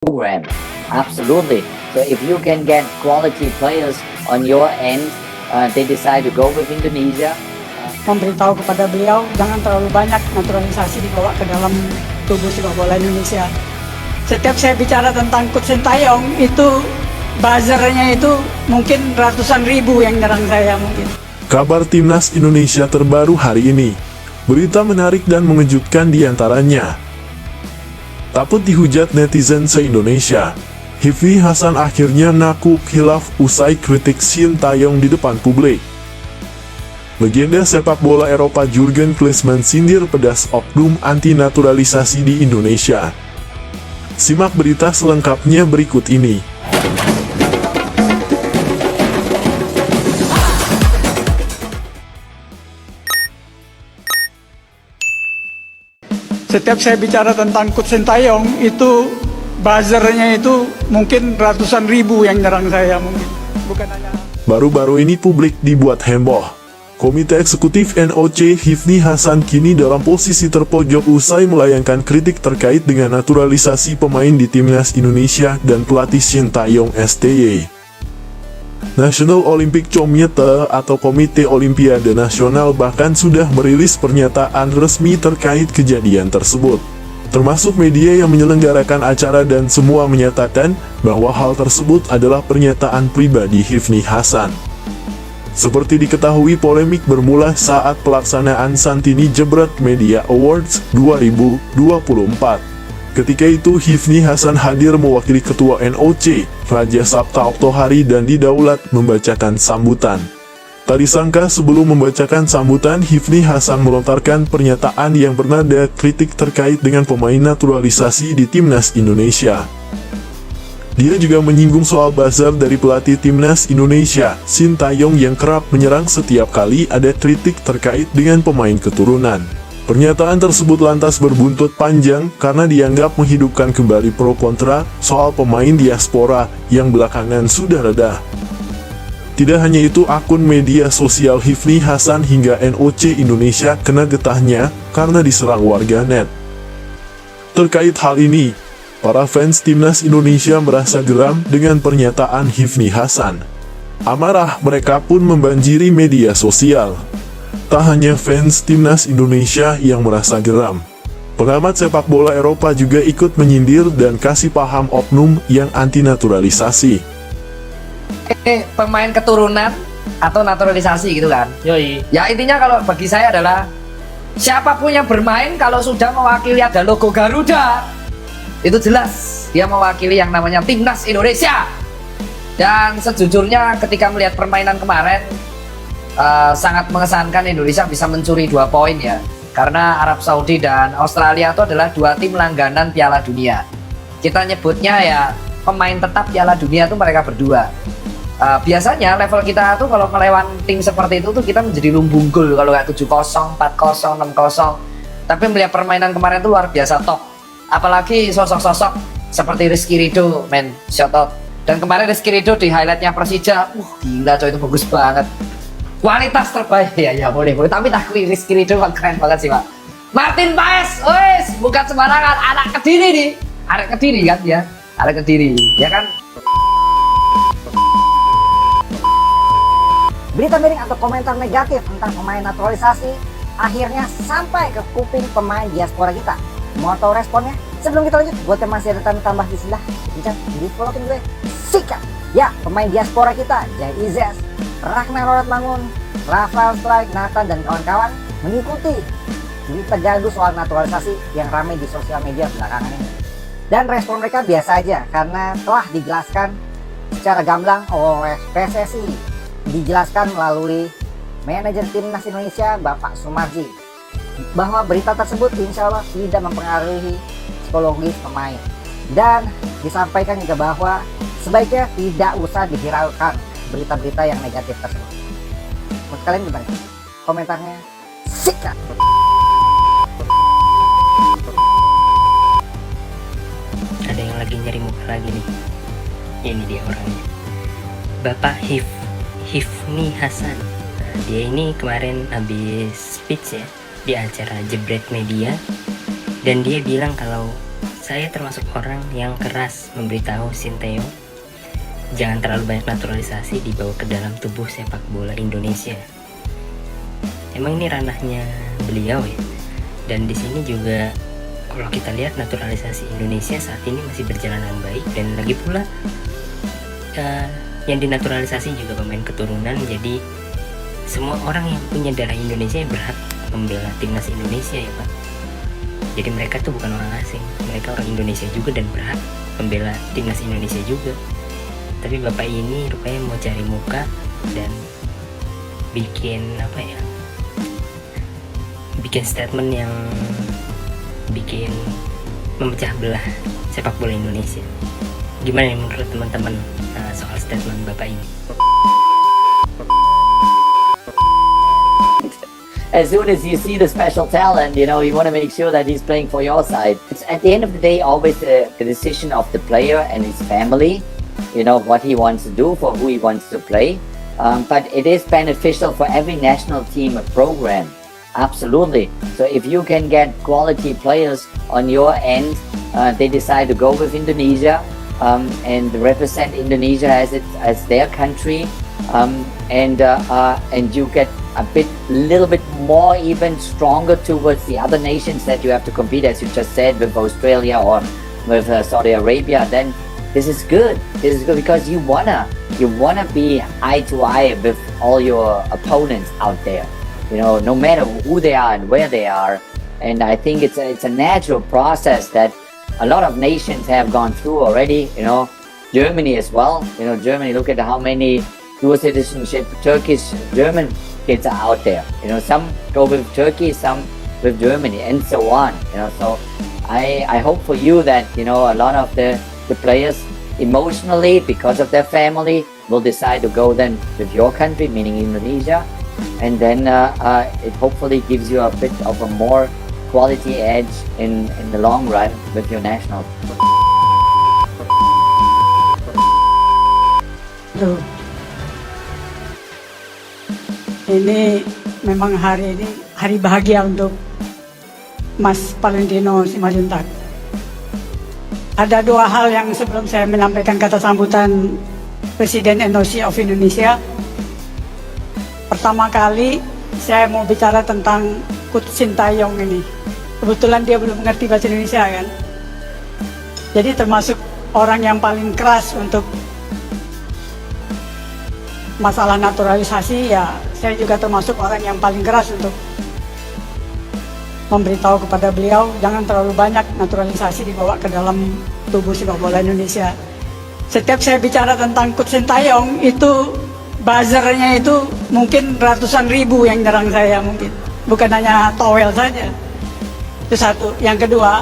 program. Absolutely. So if you can get quality players on your end, they decide to go with Indonesia. Memberitahu kepada beliau jangan terlalu banyak naturalisasi dibawa ke dalam tubuh sepak bola Indonesia. Setiap saya bicara tentang Coach Sintayong itu buzzernya itu mungkin ratusan ribu yang nyerang saya mungkin. Kabar Timnas Indonesia terbaru hari ini. Berita menarik dan mengejutkan diantaranya. Takut dihujat netizen se-Indonesia. Hifni Hasan akhirnya ngaku khilaf usai kritik Sintayong di depan publik. Legenda sepak bola Eropa Jurgen Klinsmann sindir pedas oknum anti-naturalisasi di Indonesia. Simak berita selengkapnya berikut ini. Setiap saya bicara tentang Coach Sintayong itu buzzernya itu mungkin ratusan ribu yang nyerang saya mungkin. Bukan hanya. Baru-baru ini publik dibuat heboh. Komite Eksekutif NOC Hifni Hasan kini dalam posisi terpojok usai melayangkan kritik terkait dengan naturalisasi pemain di Timnas Indonesia dan pelatih Sintayong STY. National Olympic Committee atau Komite Olimpiade Nasional bahkan sudah merilis pernyataan resmi terkait kejadian tersebut. Termasuk media yang menyelenggarakan acara dan semua menyatakan bahwa hal tersebut adalah pernyataan pribadi Hifni Hasan. Seperti diketahui, polemik bermula saat pelaksanaan Santini Jebret Media Awards 2024. Ketika itu Hifni Hasan hadir mewakili Ketua NOC, Raja Sabta Oktohari dan didaulat membacakan sambutan. Tak disangka sebelum membacakan sambutan, Hifni Hasan melontarkan pernyataan yang bernada kritik terkait dengan pemain naturalisasi di Timnas Indonesia. Dia juga menyinggung soal buzzer dari pelatih Timnas Indonesia, Sintayong yang kerap menyerang setiap kali ada kritik terkait dengan pemain keturunan. Pernyataan tersebut lantas berbuntut panjang karena dianggap menghidupkan kembali pro kontra soal pemain diaspora yang belakangan sudah reda. Tidak hanya itu, akun media sosial Hifni Hasan hingga NOC Indonesia kena getahnya karena diserang warganet. Terkait hal ini, para fans Timnas Indonesia merasa geram dengan pernyataan Hifni Hasan. Amarah mereka pun membanjiri media sosial. Tak hanya fans Timnas Indonesia yang merasa geram. Pengamat sepak bola Eropa juga ikut menyindir dan kasih paham oknum yang anti-naturalisasi. Pemain keturunan atau naturalisasi gitu kan. Yoi. Ya intinya kalau bagi saya adalah siapapun yang bermain kalau sudah mewakili ada logo Garuda, itu jelas dia mewakili yang namanya Timnas Indonesia. Dan sejujurnya ketika melihat permainan kemarin sangat mengesankan Indonesia bisa mencuri 2 poin ya. Karena Arab Saudi dan Australia itu adalah 2 tim langganan Piala Dunia. Kita nyebutnya ya pemain tetap Piala Dunia itu mereka berdua. Biasanya level kita tuh kalau melawan tim seperti itu tuh kita menjadi lumbung gol kalau kayak 7-0, 4-0, 6-0. Tapi melihat permainan kemarin itu luar biasa top. Apalagi sosok-sosok seperti Rizky Ridho, men, shout out. Dan kemarin Rizky Ridho di highlightnya Persija, gila coy, itu bagus banget. Kualitas terbaik, ya boleh. Tapi takui Rizky Ridho keren banget sih, Pak. Martin Paes, wes, bukan sembarangan, anak Kediri nih. Anak Kediri kan ya, anak Kediri, ya kan? Berita miring atau komentar negatif tentang pemain naturalisasi akhirnya sampai ke kuping pemain diaspora kita. Mau tahu responnya? Sebelum kita lanjut, buat yang masih ada tanda tambah di sebelah, pencet di follow gue. Sikat! Ya, pemain diaspora kita, Jai Izes, Ragnar Roratmangun, Rafael Strike, Nathan, dan kawan-kawan mengikuti berita gaduh soal naturalisasi yang ramai di sosial media belakangan ini. Dan respon mereka biasa aja, karena telah dijelaskan secara gamblang oleh PSSI. Dijelaskan melalui manajer Timnas Indonesia, Bapak Sumarji, bahwa berita tersebut insya Allah tidak mempengaruhi psikologis pemain. Dan disampaikan juga bahwa sebaiknya tidak usah dihiraukan berita-berita yang negatif tersebut. Menurut kalian gimana? Komentarnya sikat! Ada yang lagi nyari muka lagi nih. Ini dia orangnya. Bapak Hifni Hasan. Nah, dia ini kemarin habis speech ya di acara Jebret Media, dan dia bilang kalau saya termasuk orang yang keras memberitahu Sinteyong jangan terlalu banyak naturalisasi dibawa ke dalam tubuh sepak bola Indonesia. Emang ini ranahnya beliau ya. Dan di sini juga kalau kita lihat naturalisasi Indonesia saat ini masih berjalan dengan baik, dan lagi pula yang dinaturalisasi juga pemain keturunan, jadi semua orang yang punya darah Indonesia berhak membela timnas Indonesia ya Pak. Jadi mereka tuh bukan orang asing, mereka orang Indonesia juga dan berhak membela timnas Indonesia juga. Tapi bapak ini rupanya mau cari muka dan bikin bikin statement yang bikin memecah belah sepak bola Indonesia. Gimana nih menurut teman-teman soal statement bapak ini? As soon as you see the special talent, you want to make sure that he's playing for your side. It's at the end of the day always the decision of the player and his family, what he wants to do, for who he wants to play. But it is beneficial for every national team program. Absolutely. So if you can get quality players on your end, they decide to go with Indonesia and represent Indonesia as their country, and you get a little bit more even stronger towards the other nations that you have to compete, as you just said, with Australia or with Saudi Arabia, then this is good. This is good because you wanna be eye to eye with all your opponents out there. No matter who they are and where they are. And I think it's a natural process that a lot of nations have gone through already. Germany as well. Germany, look at how many dual citizenship Turkish, German kids are out there. Some go with Turkey, some with Germany, and so on. So I hope for you that a lot of the players emotionally, because of their family, will decide to go then with your country, meaning Indonesia, and then it hopefully gives you a bit of a more quality edge in the long run with your national. Ini memang hari ini hari bahagia untuk Mas Valentino Simanjuntak. Ada dua hal yang sebelum saya menyampaikan kata sambutan Presiden NOC of Indonesia. Pertama kali saya mau bicara tentang Coach Sintayong ini. Kebetulan dia belum mengerti bahasa Indonesia kan. Jadi termasuk orang yang paling keras untuk masalah naturalisasi, ya saya juga termasuk orang yang paling keras untuk memberitahu kepada beliau jangan terlalu banyak naturalisasi dibawa ke dalam tubuh sepak bola Indonesia. Setiap saya bicara tentang Coach Sintayong itu buzzernya itu mungkin ratusan ribu yang nyerang saya, mungkin bukan hanya towel saja. Itu satu. Yang kedua,